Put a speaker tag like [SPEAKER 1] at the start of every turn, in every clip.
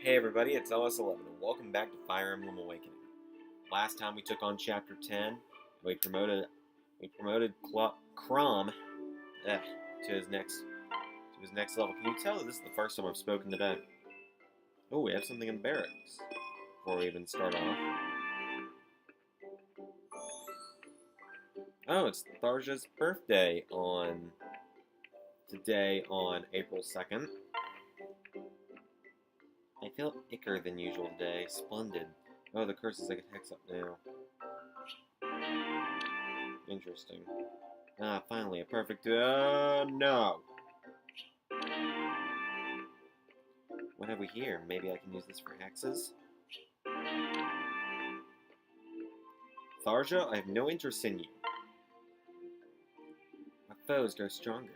[SPEAKER 1] Hey everybody, it's LS11 and welcome back to Fire Emblem Awakening. Last time we took on Chapter 10, we promoted Chrom to his next level. Can you tell that this is the first time I've spoken today? Oh, we have something in the barracks before we even start off. Oh, it's Tharja's birthday today on April 2nd. I feel icker than usual today. Splendid. Oh, the curse is like a hex up now. Interesting. Ah, finally, a perfect... no! What have we here? Maybe I can use this for hexes? Tharja, I have no interest in you. Our foes grow stronger.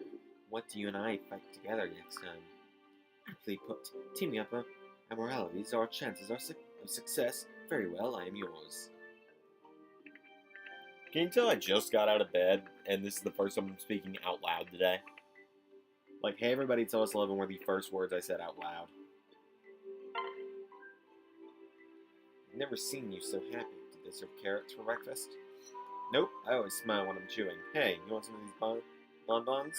[SPEAKER 1] What do you and I fight together next time? Aptly put. Teaming up our moralities, our chances of success. Very well, I am yours. Can you tell I just got out of bed, and this is the first time I'm speaking out loud today? Like, hey everybody, it's LS11 were the first words I said out loud. I've never seen you so happy. Did they serve carrots for breakfast? Nope, I always smile when I'm chewing. Hey, you want some of these bonbons?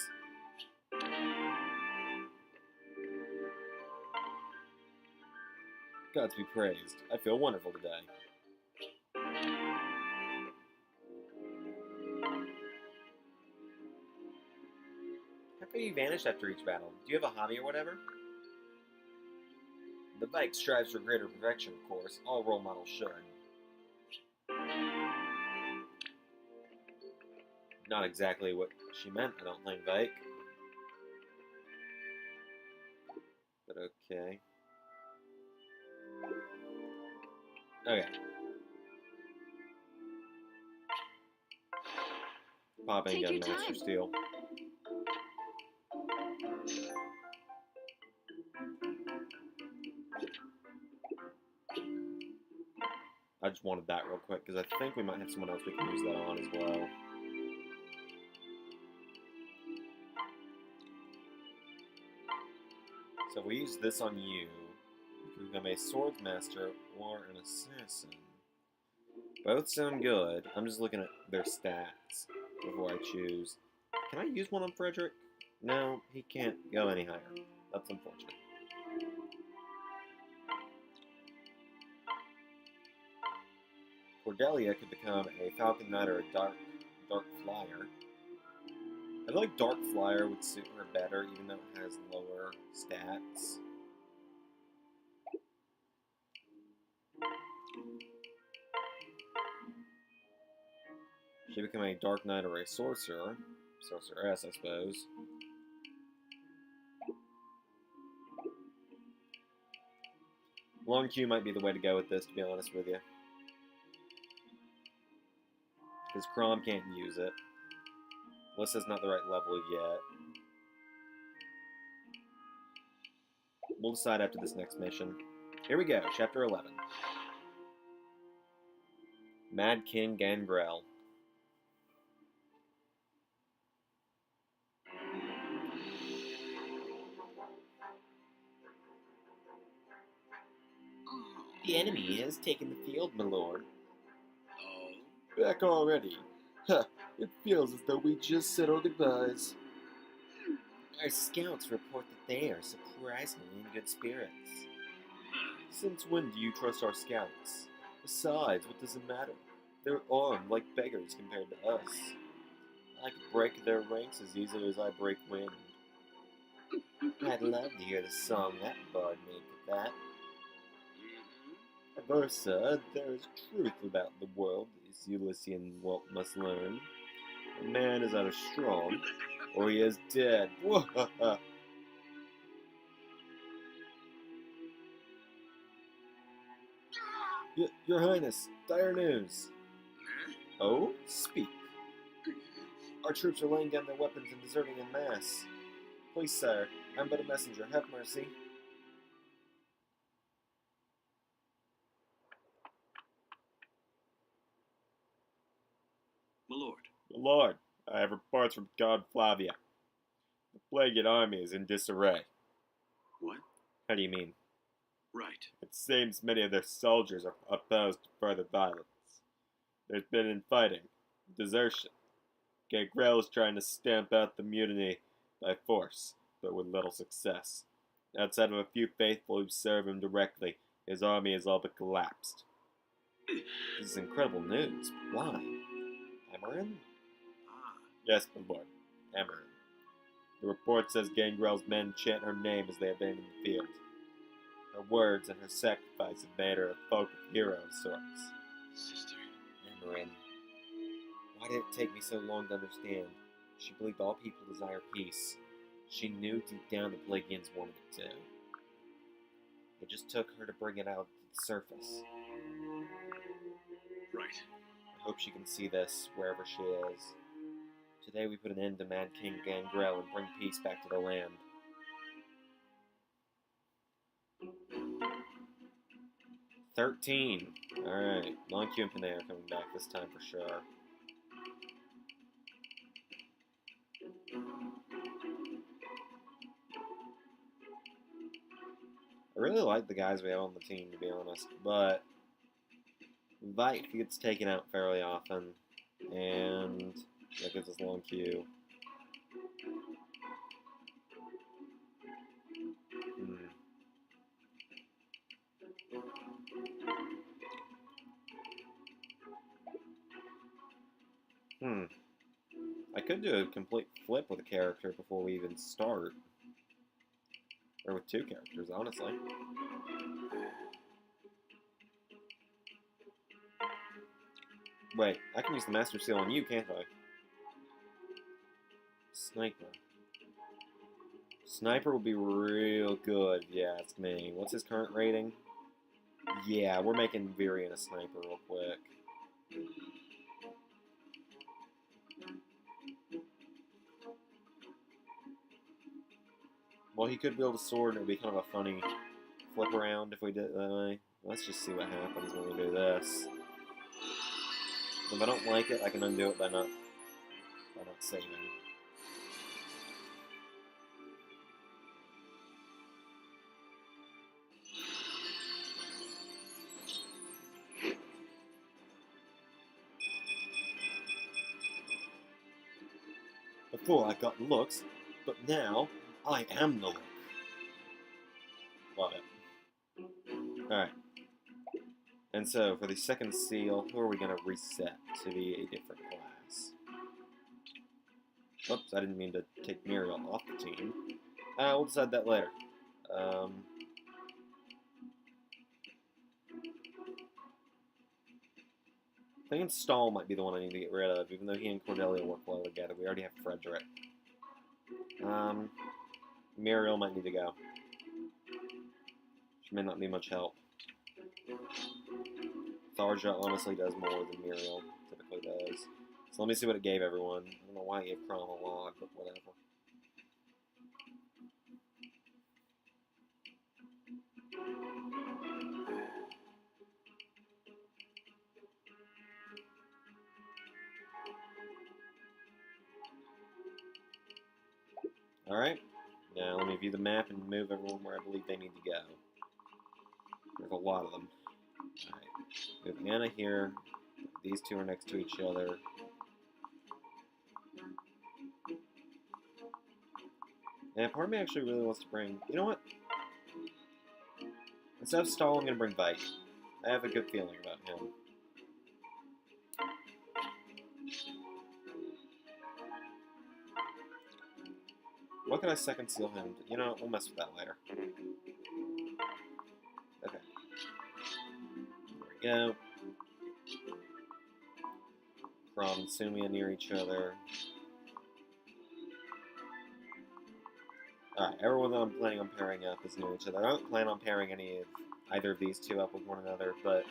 [SPEAKER 1] Gods be praised. I feel wonderful today. How come you vanish after each battle? Do you have a hobby or whatever? The bike strives for greater perfection, of course. All role models should. Not exactly what she meant, I don't think, Vike. But okay. Okay. Pop in, get a Master Steel. I just wanted that real quick, because I think we might have someone else we can use that on as well. So if we use this on you, you can become a Swordsmaster or an Assassin. Both sound good. I'm just looking at their stats before I choose. Can I use one on Frederick? No, he can't go any higher. That's unfortunate. Cordelia could become a Falcon Knight or a Dark Flyer. I feel like Dark Flyer would suit her better, even though it has lower stats. She become a Dark Knight or a Sorcerer. Sorceress, I suppose. Long Q might be the way to go with this, to be honest with you. Because Chrom can't use it. Alyssa's not the right level yet. We'll decide after this next mission. Here we go, Chapter 11. Mad King Gangrel. The enemy has taken the field, my lord. Oh? Back already? Huh, it feels as though we just said our goodbyes. Our scouts report that they are surprisingly in good spirits. Since when do you trust our scouts? Besides, what does it matter? They're armed like beggars compared to us. I could break their ranks as easily as I break wind. I'd love to hear the song that bard made with that. Versa, there is truth about the world, as Ulyssean must learn. A man is either strong, or he is dead. Your Highness, dire news. Oh, speak. Our troops are laying down their weapons and deserting en masse. Please, sire, I'm but a messenger. Have mercy.
[SPEAKER 2] My lord.
[SPEAKER 1] My lord, I have reports from God Flavia. The plagued army is in disarray.
[SPEAKER 2] What?
[SPEAKER 1] How do you mean?
[SPEAKER 2] Right.
[SPEAKER 1] It seems many of their soldiers are opposed to further violence. There's been infighting, desertion. Gangrel is trying to stamp out the mutiny by force, but with little success. Outside of a few faithful who serve him directly, his army has all but collapsed. This is incredible news. Why? Emmeryn?
[SPEAKER 2] Ah.
[SPEAKER 1] Yes, my lord. Emmeryn. The report says Gangrel's men chant her name as they abandon the field. Her words and her sacrifice have made her a folk of hero of sorts.
[SPEAKER 2] Sister.
[SPEAKER 1] Emmeryn. Why did it take me so long to understand? She believed all people desire peace. She knew deep down the Pelagians wanted it too. It just took her to bring it out to the surface.
[SPEAKER 2] Right.
[SPEAKER 1] I hope she can see this, wherever she is. Today we put an end to Mad King Gangrel and bring peace back to the land. $13. Alright, Lon'qu and Panay are coming back this time for sure. I really like the guys we have on the team, to be honest, but Vite gets taken out fairly often, and that gives us Lon'qu. I could do a complete flip with a character before we even start. Or with two characters, honestly. Wait, I can use the Master Seal on you, can't I? Sniper. Sniper would be real good, if you ask me. What's his current rating? Yeah, we're making Virian a sniper real quick. Well, he could build a sword, and it would be kind of a funny flip around if we did it that way. Let's just see what happens when we do this. If I don't like it, I can undo it by not saving. Before I got looks, but now I am the look. Love it. Alright. And so, for the second seal, who are we going to reset to be a different class? Oops, I didn't mean to take Muriel off the team. We'll decide that later. I think Stahl might be the one I need to get rid of, even though he and Cordelia work well together. We already have Frederick. Muriel might need to go. She may not be much help. Tharja honestly does more than Muriel typically does. So let me see what it gave everyone. I don't know why it gave Crom a log, but whatever. Alright, now let me view the map and move everyone where I believe they need to go. There's a lot of them. Alright, move Anna here. These two are next to each other. And part of me actually really wants to bring... You know what? Instead of Stahl, I'm going to bring Vite. I have a good feeling about him. What could I second seal him? You know, we'll mess with that later. Okay. There we go. Crom and Sumia near each other. Alright, everyone that I'm planning on pairing up is near each other. I don't plan on pairing either of these two up with one another, but...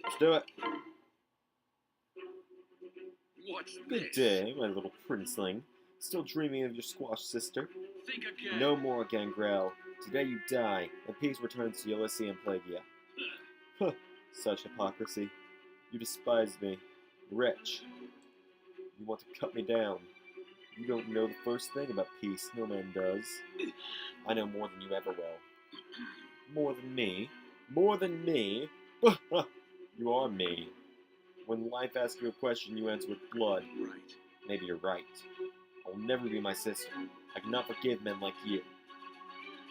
[SPEAKER 1] Let's do it!
[SPEAKER 2] What's
[SPEAKER 1] Good
[SPEAKER 2] this?
[SPEAKER 1] day, my little princeling. Still dreaming of your squash sister?
[SPEAKER 2] Think again.
[SPEAKER 1] No more, Gangrel. Today you die, and peace returns to Ulysses and Plagia. Huh, such hypocrisy. You despise me. Wretch. You want to cut me down. You don't know the first thing about peace. No man does. I know more than you ever will. More than me? More than me? You are me. When life asks you a question, you answer with blood.
[SPEAKER 2] Right.
[SPEAKER 1] Maybe you're right. I will never be my sister. I cannot forgive men like you.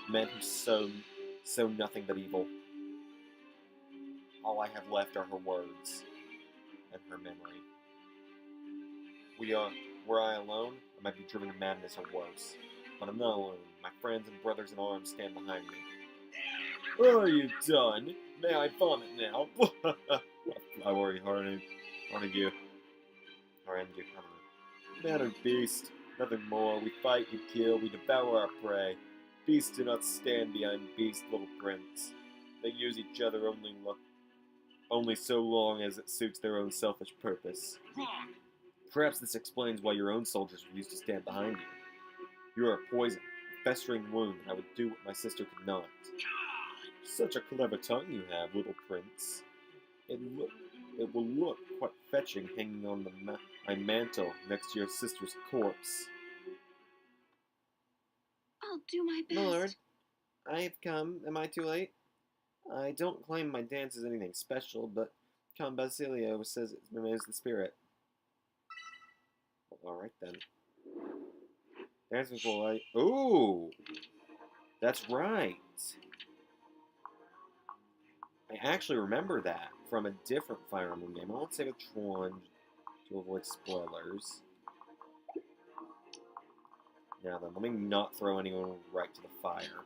[SPEAKER 1] Men who sow nothing but evil. All I have left are her words and her memory. Were I alone, I might be driven to madness or worse. But I'm not alone. My friends and brothers in arms stand behind me. Are you done? May I vomit now? I worry harmed you. Man or beast, nothing more. We fight, we kill, we devour our prey. Beasts do not stand behind beast, little prince. They use each other only so long as it suits their own selfish purpose.
[SPEAKER 2] Wrong.
[SPEAKER 1] Perhaps this explains why your own soldiers refuse to stand behind you. You are a poison, a festering wound, and I would do what my sister could not. Such a clever tongue you have, little prince. It will look quite fetching hanging on my mantle next to your sister's corpse.
[SPEAKER 3] I'll do my best.
[SPEAKER 1] My lord, I have come. Am I too late? I don't claim my dance is anything special, but Count Basilio says it remains the spirit. Alright then. Dancing for light. Ooh! That's right! I actually remember that from a different Fire Emblem game. I won't say which one to avoid spoilers. Now then, let me not throw anyone right to the fire.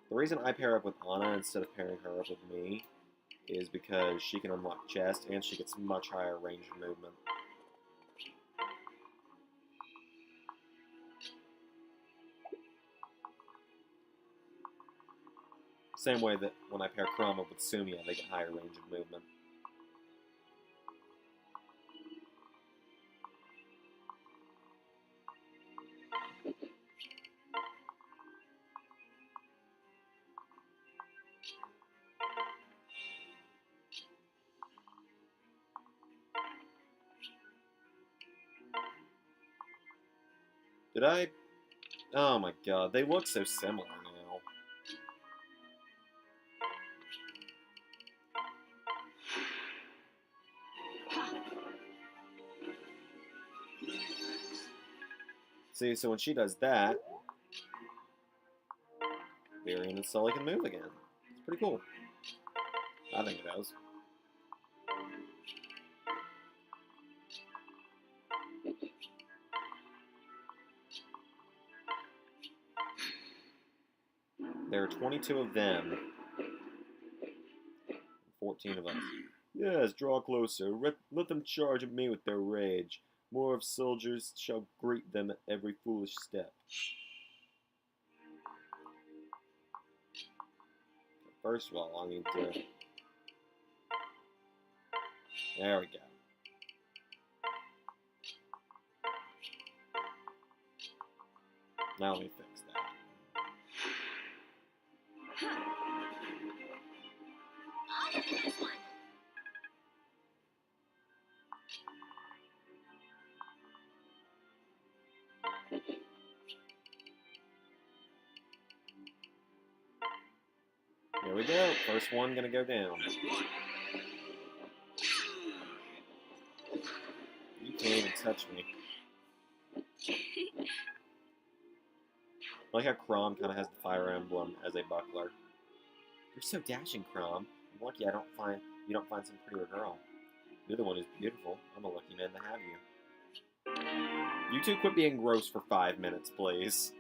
[SPEAKER 1] The reason I pair up with Anna instead of pairing her up with me is because she can unlock chest and she gets much higher range of movement. Same way that when I pair Chrome up with Sumia, they get higher range of movement. Did I? Oh my god, they look so similar now. See, so when she does that, Emmeryn and Sully can move again. It's pretty cool. I think it does. There are 22 of them. 14 of us. Yes, draw closer. Let them charge at me with their rage. More of soldiers shall greet them at every foolish step. First of all, I need to... There we go. Now let me fix that.
[SPEAKER 3] I'll get the next one.
[SPEAKER 1] Here we go. First one gonna go down. You can't even touch me. I like how Chrom kind of has the Fire Emblem as a buckler. You're so dashing, Chrom. I'm lucky you don't find some prettier girl. You're the one who's beautiful. I'm a lucky man to have you. You two quit being gross for 5 minutes, please.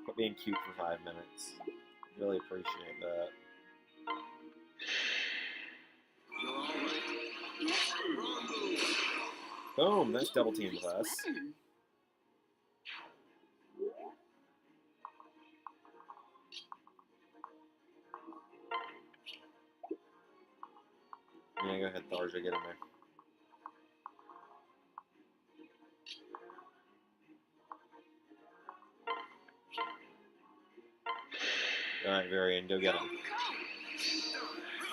[SPEAKER 1] Quit being cute for 5 minutes. Really appreciate that. Boom! That's double team with us. Yeah, go ahead, Tharja, get in there. Alright, Varian, go get him.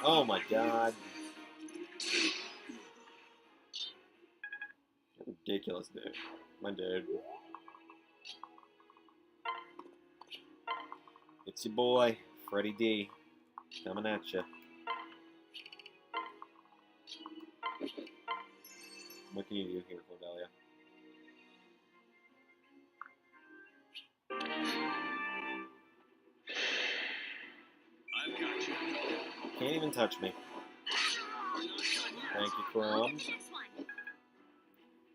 [SPEAKER 1] Oh my god. Ridiculous, dude. My dude. It's your boy, Freddie D. Coming at you. What can you do here, Cordelia?
[SPEAKER 2] I've got you.
[SPEAKER 1] Can't even touch me. Thank you,
[SPEAKER 3] I'll
[SPEAKER 1] Chrome.
[SPEAKER 3] get the next one.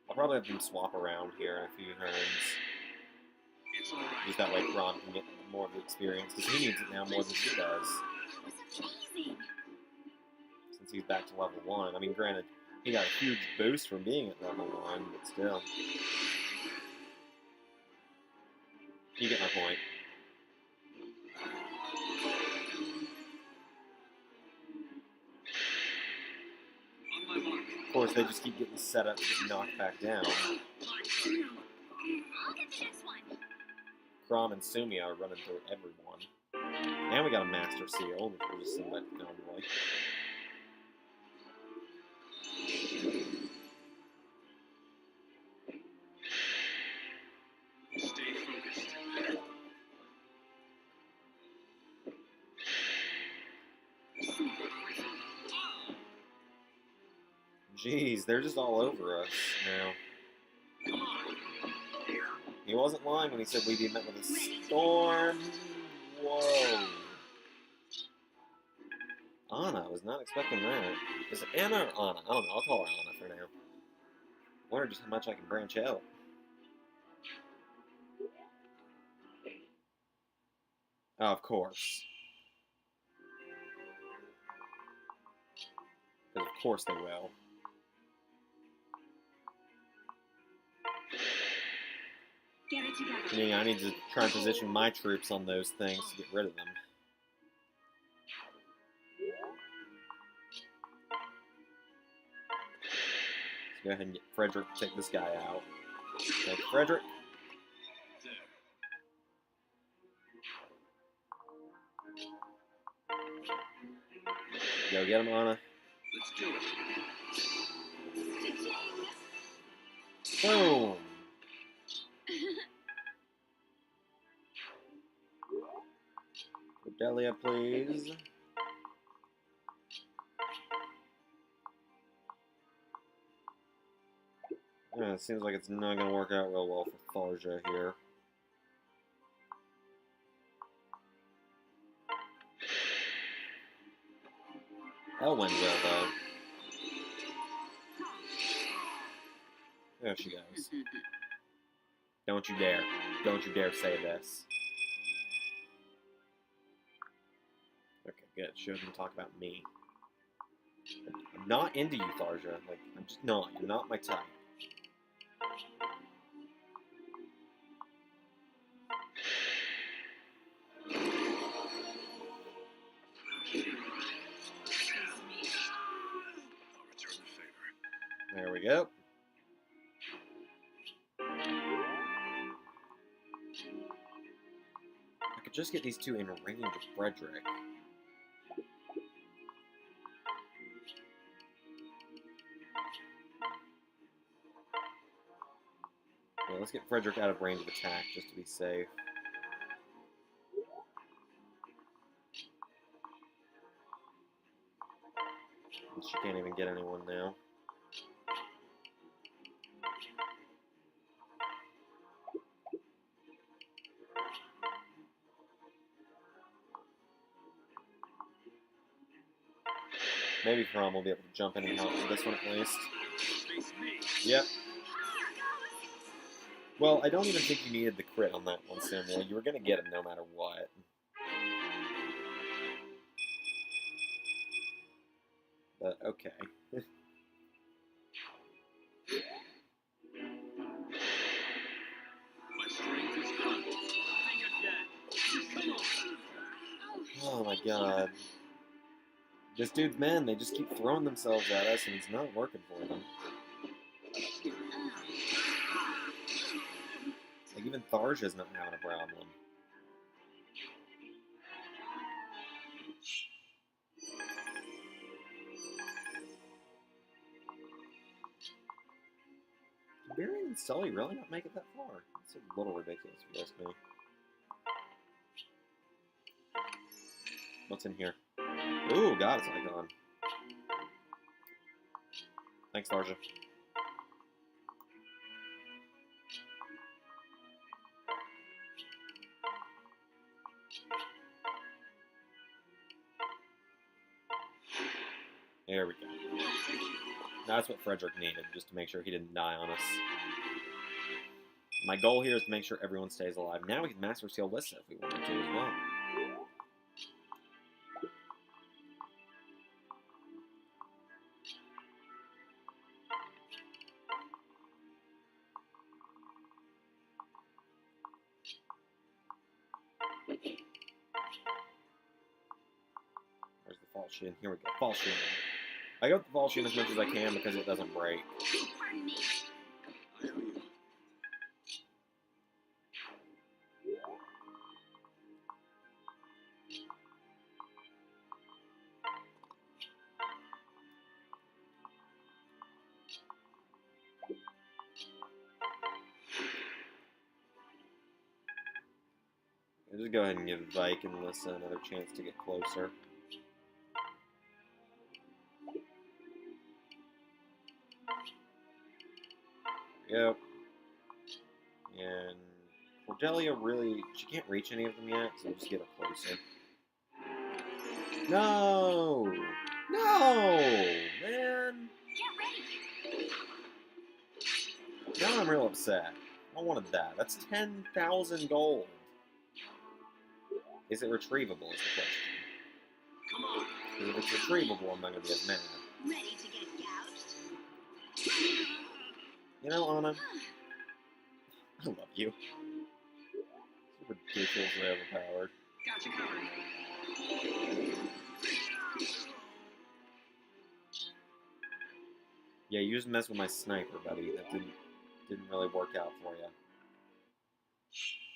[SPEAKER 1] I'll probably have them swap around here in a few turns.
[SPEAKER 2] It's all right.
[SPEAKER 1] Just that way Chrome can get more of the experience, because he needs it now more than she does.
[SPEAKER 3] That was amazing.
[SPEAKER 1] Since he's back to level 1. I mean, granted, he got a huge boost from being at level 1, but still. You get my point.
[SPEAKER 2] On my mark.
[SPEAKER 1] Of course, they just keep getting set up to get knocked back down.
[SPEAKER 3] I'll get the next one.
[SPEAKER 1] Crom and Sumi are running through everyone. And we got a Master Seal, which we'll just send back to Convoy.
[SPEAKER 2] Stay focused.
[SPEAKER 1] Jeez, they're just all over us now.
[SPEAKER 2] Come on.
[SPEAKER 1] He wasn't lying when he said we'd be met with a storm. Whoa. Anna, I was not expecting that. Is it Anna or Anna? I don't know. I'll call her Anna for now. Wonder just how much I can branch out. Oh, of course. Because of course they will.
[SPEAKER 3] Get it together.
[SPEAKER 1] Meaning I need to try and position my troops on those things to get rid of them. Let's go ahead and get Frederick to take this guy out. Okay, Frederick.
[SPEAKER 2] There.
[SPEAKER 1] Go get him, Anna.
[SPEAKER 2] Let's do it.
[SPEAKER 1] Boom! Cordelia, please. Yeah, it seems like it's not going to work out real well for Tharja here. Elwyn will, though. There she goes. Don't you dare. Don't you dare say this. Okay, good. She doesn't talk about me. I'm not into you, Tharja. Like, I'm just not. You're not my type.
[SPEAKER 2] I'll return the favor.
[SPEAKER 1] There we go. I could just get these two in range of Frederick. Yeah, let's get Frederick out of range of attack just to be safe. She can't even get anyone now. Maybe Crom will be able to jump in and help with this one at least.
[SPEAKER 2] Face me.
[SPEAKER 1] Yep. Well, I don't even think you needed the crit on that one, Samuel. You were going to get him no matter what. But, okay.
[SPEAKER 2] My strength is gone. Think again. Come on.
[SPEAKER 1] Oh my god. This dude's men, they just keep throwing themselves at us and it's not working for them. Like, even Tharja's not having a problem. Emmeryn and Sully really not make it that far? It's a little ridiculous if you ask me. What's in here? Ooh, God, it's icon. Thanks, Larja. There we go. That's what Frederick needed, just to make sure he didn't die on us. My goal here is to make sure everyone stays alive. Now we can Master Seal Lissa if we wanted to as well. Where's the falchion? Here we go. Falchion. I go with the falchion as much as I can because it doesn't break.
[SPEAKER 3] Pardon me.
[SPEAKER 2] I owe you.
[SPEAKER 1] I'll just go ahead and give Vike and Lissa another chance to get closer. Yep. And Cordelia really, she can't reach any of them yet, so we'll just get her closer. No! No! Man!
[SPEAKER 3] Get ready.
[SPEAKER 1] Now I'm real upset. I wanted that. That's 10,000 gold. Is it retrievable is the question.
[SPEAKER 2] Come on.
[SPEAKER 1] Because if it's retrievable, I'm not going to be as mad.
[SPEAKER 3] Ready to get gouged?
[SPEAKER 1] You know, Anna, I love you. It's ridiculously overpowered.
[SPEAKER 2] Got you covered.
[SPEAKER 1] Yeah, you just messed with my sniper, buddy. That didn't really work out for you.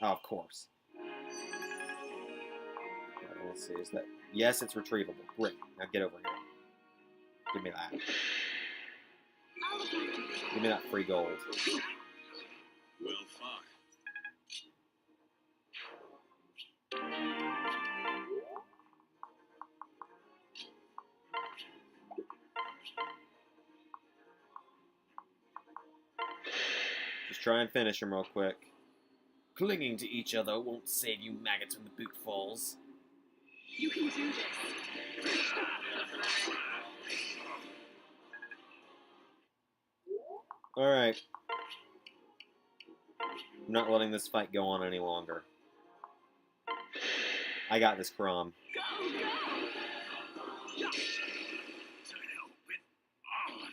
[SPEAKER 1] Oh, of course. Alright, let's see. Is that? Yes, it's retrievable. Great. Now get over here. Give me that.
[SPEAKER 3] I'll look after you.
[SPEAKER 1] Give me that free gold.
[SPEAKER 2] Well, fuck.
[SPEAKER 1] Just try and finish him real quick. Clinging to each other won't save you maggots when the boot falls.
[SPEAKER 3] You can do this.
[SPEAKER 1] Alright. I'm not letting this fight go on any longer. I got this, Crom.
[SPEAKER 3] Go, go!
[SPEAKER 2] To hell with all of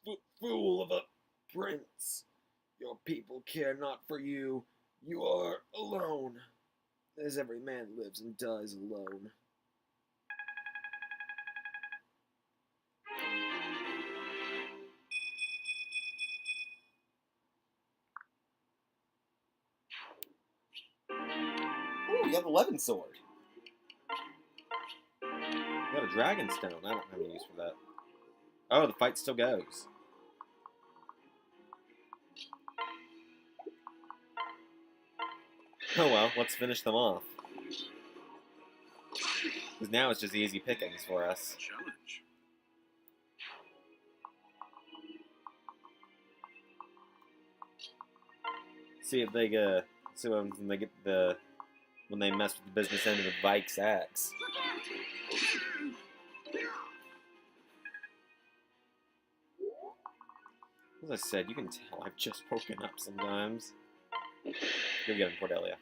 [SPEAKER 2] it.
[SPEAKER 1] Fool of a prince. Your people care not for you. You are alone. As every man lives and dies alone. Ooh, you have 11 sword. You got a dragon stone. I don't have any use for that. Oh, the fight still goes. Oh well, let's finish them off. Because now it's just easy pickings for us.
[SPEAKER 2] Challenge.
[SPEAKER 1] See if they see what happens when they get when they mess with the business end of the Vike's axe.
[SPEAKER 3] Look out!
[SPEAKER 1] As I said, you can tell I've just woken up sometimes. Go get him, Cordelia.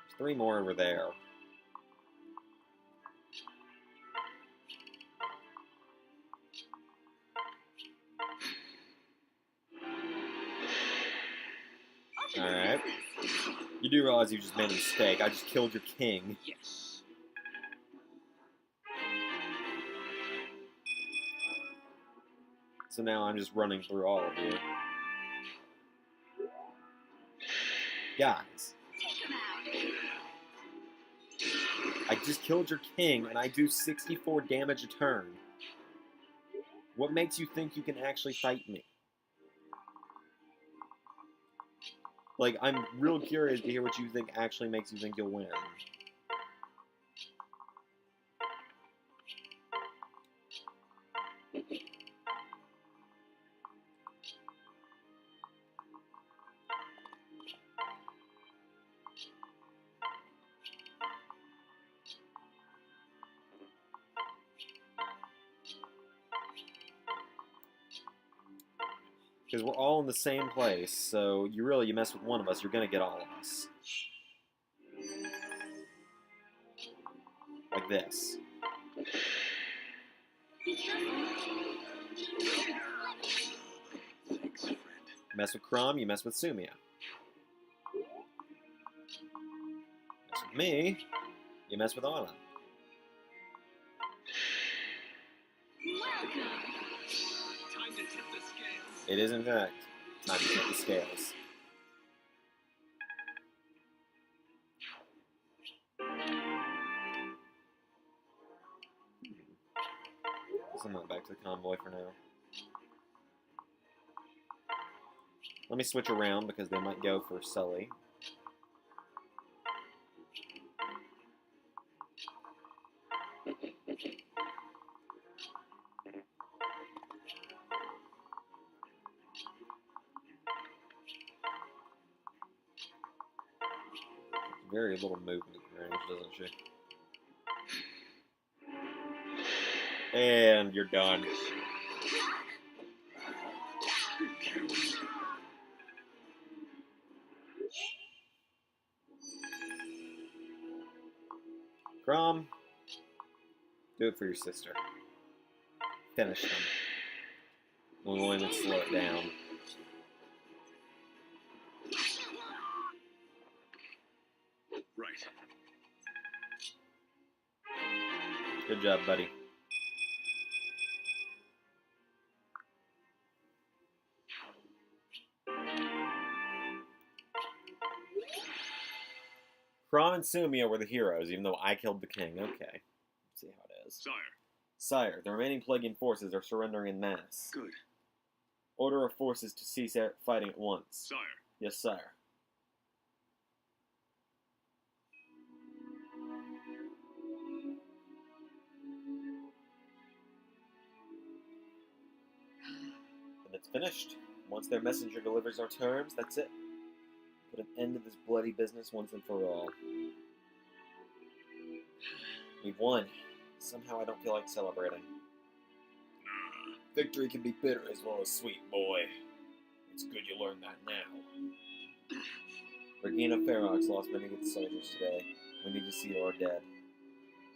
[SPEAKER 1] There's 3 more over there. Alright. You do realize you just made a mistake. I just killed your king.
[SPEAKER 2] Yes.
[SPEAKER 1] So now I'm just running through all of you. Guys. I just killed your king, and I do 64 damage a turn. What makes you think you can actually fight me? Like, I'm real curious to hear what you think actually makes you think you'll win. Because we're all in the same place, so you mess with one of us, you're gonna get all of us. Like this.
[SPEAKER 2] Thanks, friend.
[SPEAKER 1] Mess with Crom, you mess with Sumia. Mess with me, you mess with Anna.
[SPEAKER 2] Time to tip the scales.
[SPEAKER 1] It is, in fact, time to tip the scales. I'm going back to the convoy for now. Let me switch around because they might go for Sully. Very little movement range, doesn't she? And you're done. Crom, do it for your sister. Finish them. We won't even slow it down.
[SPEAKER 2] Right.
[SPEAKER 1] Good job, buddy. Crom and Sumia were the heroes, even though I killed the king. Okay. Let's see how it is.
[SPEAKER 2] Sire.
[SPEAKER 1] Sire, the remaining Plaguean forces are surrendering en masse.
[SPEAKER 2] Good.
[SPEAKER 1] Order our forces to cease fighting at once.
[SPEAKER 2] Sire.
[SPEAKER 1] Yes, sire. And it's finished. Once their messenger delivers our terms, that's it. Put an end to this bloody business once and for all. We've won. Somehow I don't feel like celebrating. Victory can be bitter as well as sweet, boy. It's good you learned that now. Regina Ferox lost many good soldiers today. We need to see to our dead.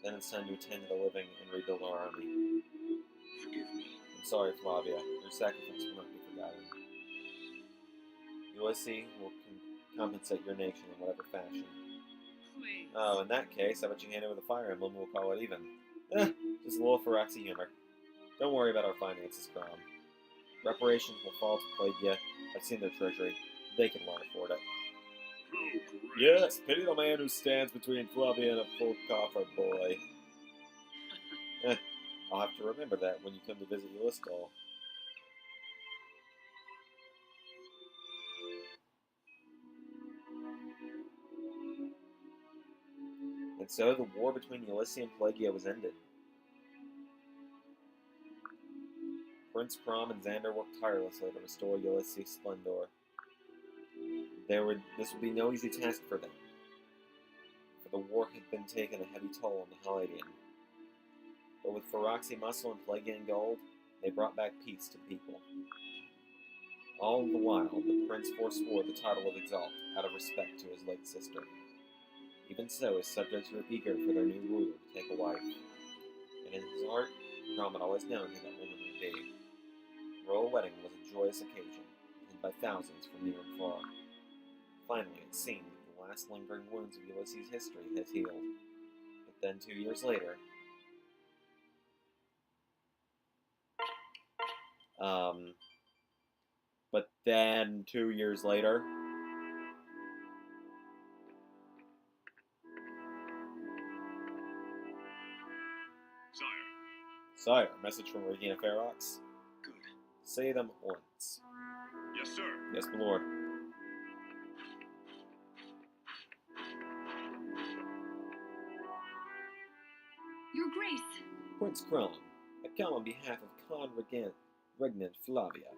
[SPEAKER 1] Then it's time to attend to the living and rebuild our army.
[SPEAKER 2] Forgive me.
[SPEAKER 1] I'm sorry, Flavia. Your sacrifice will not be forgotten. Ulysses will compensate your nation in whatever fashion.
[SPEAKER 3] Please.
[SPEAKER 1] Oh, in that case, how about you hand over the Fire Emblem, we'll call it even. Just a little Feroxy humor. Don't worry about our finances, Crom. Reparations will fall to Plagueia. I've seen their treasury. They can well afford it.
[SPEAKER 2] Oh, great.
[SPEAKER 1] Yes, pity the man who stands between Flavia and a full coffer, boy. I'll have to remember that when you come to visit Ulysses. And so the war between Ulysses and Plagueia was ended. Prince Crom and Xander worked tirelessly to restore Ulysses' splendor. This would be no easy task for them, for the war had been taking a heavy toll on the Hylidian. But with Feroxy muscle and Plaguean gold, they brought back peace to the people. All the while, the prince forswore the title of Exalt out of respect to his late sister. Even so, his subjects were eager for their new ruler to take a wife. And in his heart, Crom had always known who that woman would be. The royal wedding was a joyous occasion, attended by thousands from near and far. Finally, it seemed that the last lingering wounds of Ulysses' history had healed. But then 2 years later... But then 2 years later...
[SPEAKER 2] Sire.
[SPEAKER 1] Sire, message from Regina Ferox.
[SPEAKER 2] Good.
[SPEAKER 1] Say them once.
[SPEAKER 2] Yes, sir.
[SPEAKER 1] Yes, my lord.
[SPEAKER 3] Your Grace.
[SPEAKER 1] Prince Kron, I come on behalf of Khan Regnant Flavia.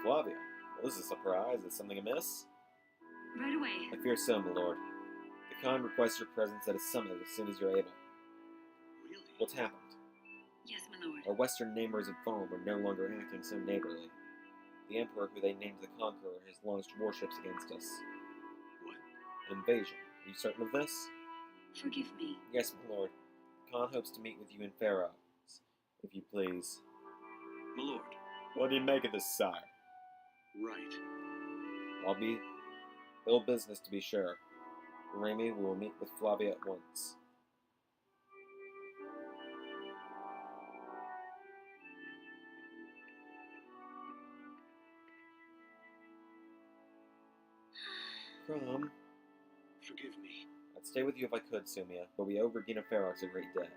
[SPEAKER 1] Flavia? Well, this is a surprise. Is something amiss?
[SPEAKER 3] Right away.
[SPEAKER 1] I fear so, my lord. The Khan requests your presence at his summit as soon as you're able.
[SPEAKER 2] Really?
[SPEAKER 1] What's happened?
[SPEAKER 3] Yes, my lord.
[SPEAKER 1] Our western neighbors of foam are no longer acting so neighborly. The Emperor, who they named the Conqueror, has launched warships against us.
[SPEAKER 2] What?
[SPEAKER 1] An invasion. Are you certain of this?
[SPEAKER 3] Forgive me.
[SPEAKER 1] Yes, my lord. Khan hopes to meet with you in Ferox, if you please.
[SPEAKER 2] My lord.
[SPEAKER 1] What do you make of this, sire?
[SPEAKER 2] Right.
[SPEAKER 1] I'll be ill business to be sure. Remy, we will meet with Flavia at once. Crom,
[SPEAKER 2] Forgive me.
[SPEAKER 1] I'd stay with you if I could, Sumia, but we owe Regina Ferox a great debt.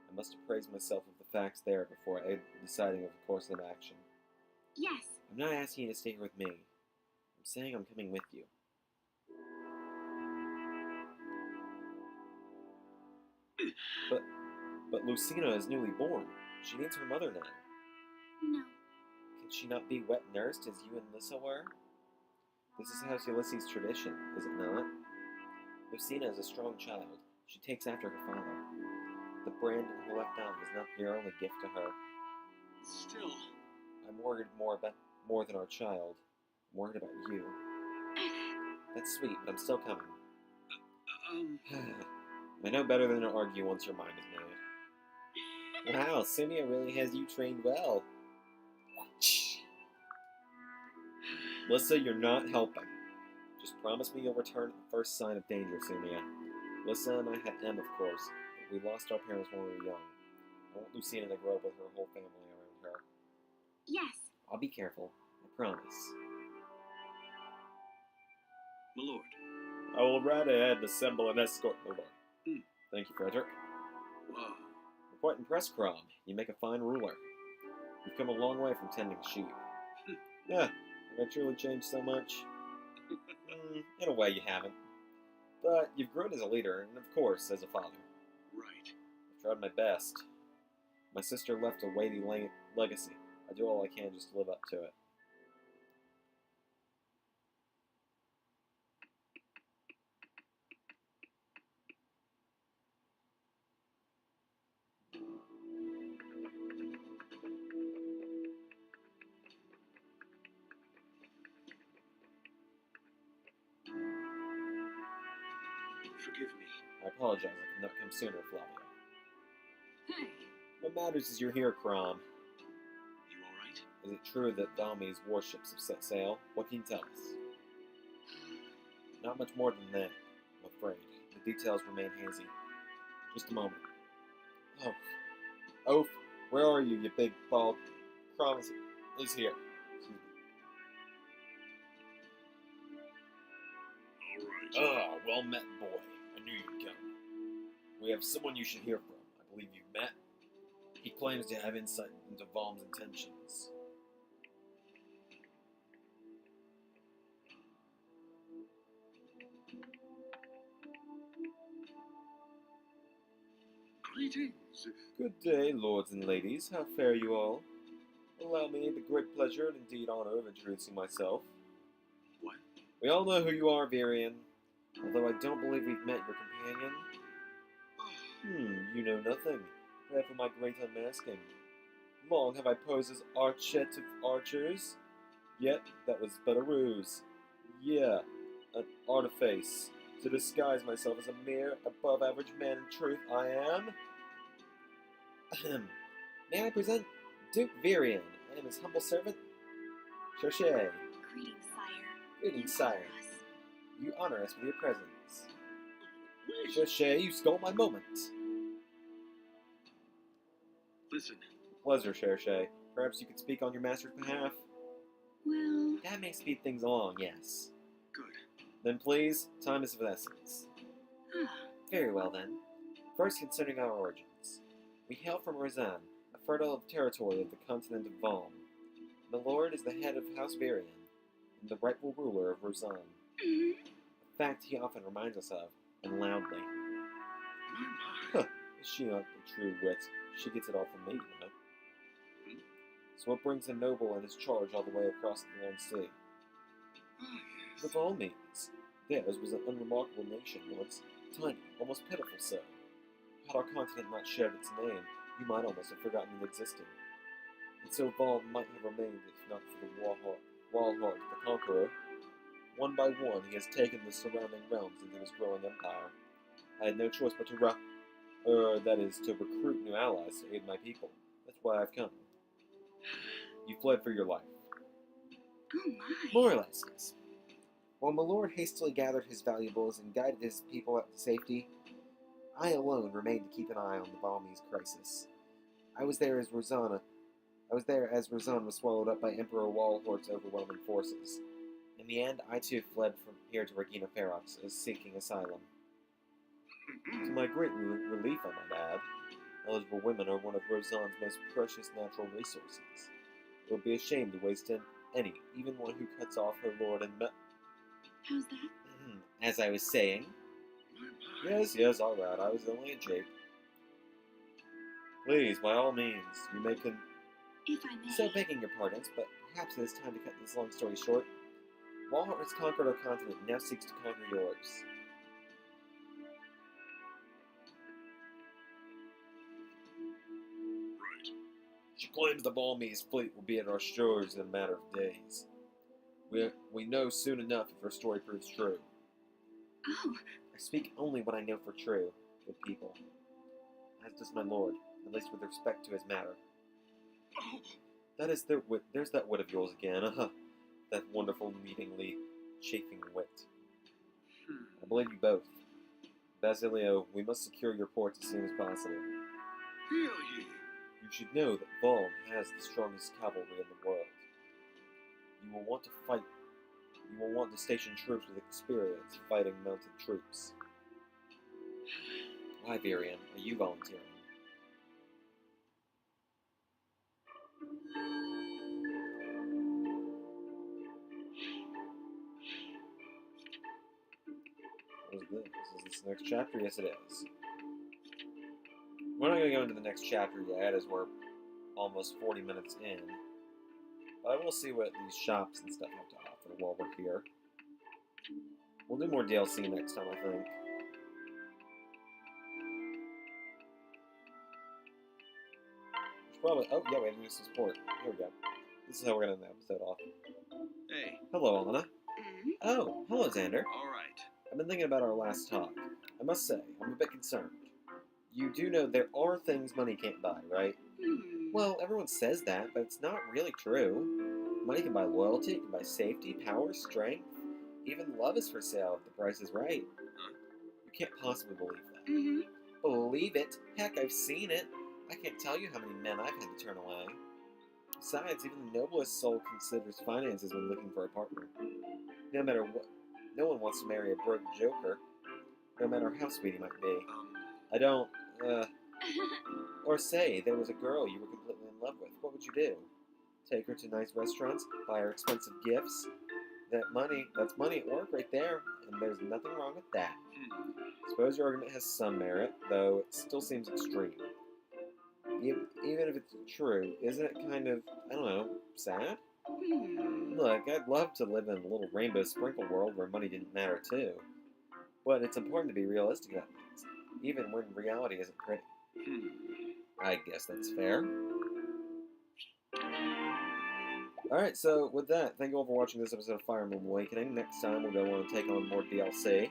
[SPEAKER 1] I must appraise myself of the facts there before deciding of a course of action.
[SPEAKER 3] Yes.
[SPEAKER 1] I'm not asking you to stay here with me. I'm saying I'm coming with you. But Lucina is newly born. She needs her mother now.
[SPEAKER 3] No.
[SPEAKER 1] Can she not be wet nursed as you and Lissa were? This is House Ulysses' tradition, is it not? Lucina is a strong child. She takes after her father. The brand in her left eye is not your only gift to her.
[SPEAKER 2] Still.
[SPEAKER 1] I'm worried more than our child. I'm worried about you. That's sweet, but I'm still coming. I know better than to argue once your mind is made. Wow, Sumia really has you trained well. Lissa, you're not helping. Just promise me you'll return at the first sign of danger, Sumia. Lissa and I had Em, of course, but we lost our parents when we were young. I want Lucina to grow up with her whole family around her.
[SPEAKER 3] Yes.
[SPEAKER 1] I'll be careful, I promise.
[SPEAKER 2] My lord.
[SPEAKER 1] I will ride ahead and assemble an escort, my lord. Thank you, Frederick.
[SPEAKER 2] Wow.
[SPEAKER 1] I'm quite impressed, Crom. You make a fine ruler. You've come a long way from tending sheep. Yeah, have I truly changed so much? In a way, you haven't. But you've grown as a leader, and of course, as a father.
[SPEAKER 2] Right.
[SPEAKER 1] I've tried my best. My sister left a weighty legacy. I do all I can just to live up to it.
[SPEAKER 2] Forgive me.
[SPEAKER 1] I apologize I could not come sooner, Flavia.
[SPEAKER 3] Hey.
[SPEAKER 1] What matters is you're here, Crom.
[SPEAKER 2] You alright?
[SPEAKER 1] Is it true that Dami's warships have set sail? What can you tell us? Not much more than that, I'm afraid. The details remain hazy. Just a moment. Oh. Oaf, where are you, you big bald? Crom is here. Excuse me.
[SPEAKER 2] Alright.
[SPEAKER 1] Ah, well met, boy. I knew you'd come. We have someone you should hear from. I believe you've met. He claims to have insight into Valm's intentions.
[SPEAKER 2] Greetings.
[SPEAKER 1] Good day, lords and ladies. How fare you all? Allow me the great pleasure and indeed honor of introducing myself.
[SPEAKER 2] What?
[SPEAKER 1] We all know who you are, Varian. Although I don't believe we've met your companion. You know nothing. Prepare for my great unmasking. Long have I posed as archette of archers, yet that was but a ruse. Yeah, an artifice, to disguise myself as a mere above-average man. In truth, I am... May I present Duke Varian? I am his humble servant, Cherche.
[SPEAKER 3] Greetings, sire.
[SPEAKER 1] Greetings, sire. You honor us with your presence.
[SPEAKER 2] Wait!
[SPEAKER 1] Cherchez, you stole my moment.
[SPEAKER 2] Listen,
[SPEAKER 1] Pleasure, Cherchez. Perhaps you could speak on your master's behalf?
[SPEAKER 3] Well,
[SPEAKER 1] That may speed things along, yes.
[SPEAKER 2] good.
[SPEAKER 1] Then please, time is of essence. Very well then. First, concerning our origins. We hail from Rozan, a fertile territory of the continent of Valm. My lord is the head of House Varian, and the rightful ruler of Rozan.
[SPEAKER 3] mhm.
[SPEAKER 1] A fact he often reminds us of, and loudly.
[SPEAKER 2] My.
[SPEAKER 1] Is she not the true wit? She gets it all from me, you know.
[SPEAKER 2] Hmm?
[SPEAKER 1] So what brings a noble and his charge all the way across the long sea?
[SPEAKER 2] Ah,
[SPEAKER 1] The
[SPEAKER 2] yes.
[SPEAKER 1] Valmese. Theirs was an unremarkable nation once, tiny, almost pitiful so. Had our continent not shared its name, you might almost have forgotten it existed. And so Valm might have remained if not for the Walhart, the Conqueror. One by one, he has taken the surrounding realms into his growing empire. I had no choice but to to recruit new allies to aid my people. That's why I've come. You fled for your life.
[SPEAKER 3] Oh my.
[SPEAKER 1] More or less, yes. While my lord hastily gathered his valuables and guided his people out to safety, I alone remained to keep an eye on the Valmese crisis. I was there as Rozan was swallowed up by Emperor Walhort's overwhelming forces. In the end, I too fled from here to Regina Ferox, seeking asylum. To my great relief, I might add, eligible women are one of Rozan's most precious natural resources. It would be a shame to waste any, even one who cuts off her lord and
[SPEAKER 3] How's that?
[SPEAKER 1] As I was saying.
[SPEAKER 2] My.
[SPEAKER 1] Yes, all right, I was only a jape. Please, by all means, you may
[SPEAKER 3] If I may.
[SPEAKER 1] So begging your pardons, but perhaps it is time to cut this long story short. Walhart has conquered our continent and now seeks to conquer yours.
[SPEAKER 2] Right.
[SPEAKER 1] She claims the Valmese fleet will be at our shores in a matter of days. We know soon enough if her story proves true.
[SPEAKER 3] Oh,
[SPEAKER 1] I speak only what I know for true, good people. As does my lord, at least with respect to his matter.
[SPEAKER 2] Oh,
[SPEAKER 1] There's that wit of yours again, that wonderful, meetingly, chafing wit. I believe you both. Basilio, we must secure your port as soon as possible.
[SPEAKER 2] really?
[SPEAKER 1] You should know that Valm has the strongest cavalry in the world. You will want to fight. You will want to station troops with experience fighting mounted troops. Why, Varian, are you volunteering? What is this? Is this the next chapter? Yes, it is. We're not going to go into the next chapter yet, as we're almost 40 minutes in. But I will see what these shops and stuff have to offer while we're here. We'll do more DLC next time, I think. There's probably... Oh, yeah, we have new support. Here we go. This is how we're going to end the episode off.
[SPEAKER 2] Hey.
[SPEAKER 1] Hello, Anna.
[SPEAKER 3] mm,
[SPEAKER 1] Oh, hello, Xander.
[SPEAKER 2] All right.
[SPEAKER 1] I've been thinking about our last talk. I must say, I'm a bit concerned. You do know there are things money can't buy, right? Well, everyone says that, but it's not really true. Money can buy loyalty, it can buy safety, power, strength. Even love is for sale if the price is right. You can't possibly believe that.
[SPEAKER 3] mm-hmm.
[SPEAKER 1] Believe it? Heck, I've seen it. I can't tell you how many men I've had to turn away. Besides, even the noblest soul considers finances when looking for a partner. No matter what, no one wants to marry a broke joker, no matter how sweet he might be. I don't, or say there was a girl you were completely in love with. What would you do? Take her to nice restaurants, buy her expensive gifts? That's money at work right there, and there's nothing wrong with that. Suppose your argument has some merit, though it still seems extreme. Even if it's true, isn't it kind of, I don't know, sad? Look, I'd love to live in a little rainbow sprinkle world where money didn't matter too. But it's important to be realistic about things, even when reality isn't pretty. I guess that's fair. Alright, so with that, thank you all for watching this episode of Fire Emblem Awakening. Next time we'll go on and take on more DLC. If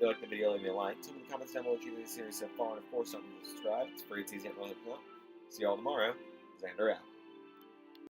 [SPEAKER 1] you like the video, leave me a like. Tell me in the comments down below what you think of the series so far, and of course don't forget to subscribe. It's free, it's easy, and really helpful. See you all tomorrow. Xander out.